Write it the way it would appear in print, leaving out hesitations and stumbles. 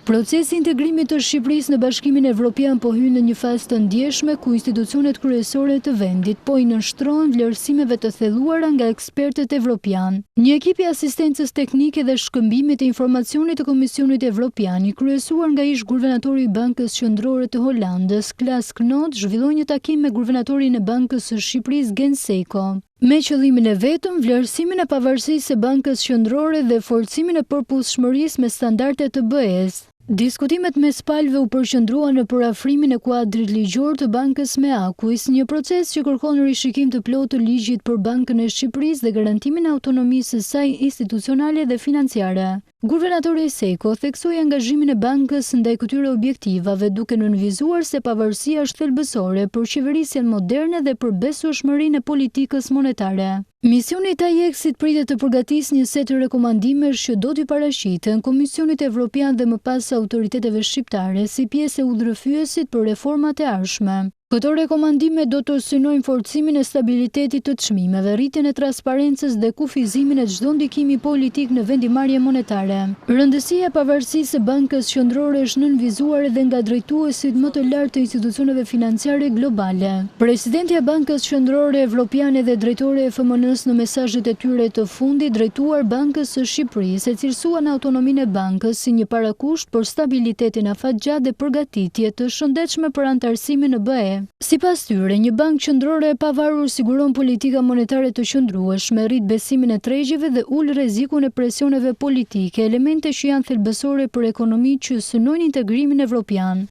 Procesi i integrimit të Shqipërisë në Bashkimin Evropian po hyn në një fazë të ndjeshme ku institucionet kryesore të vendit po i nënshtrohen vlerësimeve të thelluara nga ekspertët evropian. Një ekip i asistencës teknike dhe shkëmbimit të informacionit të Komisionit Evropian, i kryesuar nga ish guvernatori i Bankës Qendrore të Holandës, Klaas Knot, zhvilloi një takim me guvernatorin e Bankës së Shqipërisë, Gen Seiko, me qëllimin e vetëm vlerësimin e pavarësisë së Bankës Qendrore dhe forcimin e përputhshmërisë me standardet të BE-s. Diskutimet mes palëve u përqendruan në përafrimin e kuadrit ligjor të Bankës me Akuis, një proces që kërkon rishikim të plotë të ligjit për Bankën e Shqipërisë dhe garantimin e autonomisë së saj institucionale dhe financiare. Guvernatori Seiko theksoi angazhimin e bankës ndaj këtyre objektivave, duke nënvizuar se pavarësia është thelbësore për qeverisjen moderne dhe për besueshmërinë e politikës monetare. Misioni i TAIEX-it pritet të përgatisë një set rekomandimesh që do t'i paraqiten Komisionit Evropian dhe më pas autoriteteve shqiptare si pjesë e udhërrëfyesit për reformat e ardhshme. Këto rekomandime do të synojnë forcimin e stabilitetit të çmimeve, rritjen e transparencës dhe kufizimin e çdo ndikimi politik në vendimarrje monetare. Rëndësia e pavarësisë së Bankës Qendrore është nënvizuar edhe nga drejtuesit më të lartë të institucioneve financiare globale. Presidenti i Bankës Qendrore Evropiane dhe drejtori e FMN-s në mesazhet e tyre të fundit drejtuar Bankës së Shqipërisë e cilësuan autonominë e bankës si një parakusht për stabilitetin afatgjatë dhe përgatitje të shëndetshme për anëtarësimin në BE. Sipas tyre, një bankë qendrore e pavarur siguron politika monetare të qëndrueshme, rrit besimin e tregjive dhe ul rrezikun e presioneve politike, elemente që janë thelbësore për ekonominë që synojnë integrimin evropian.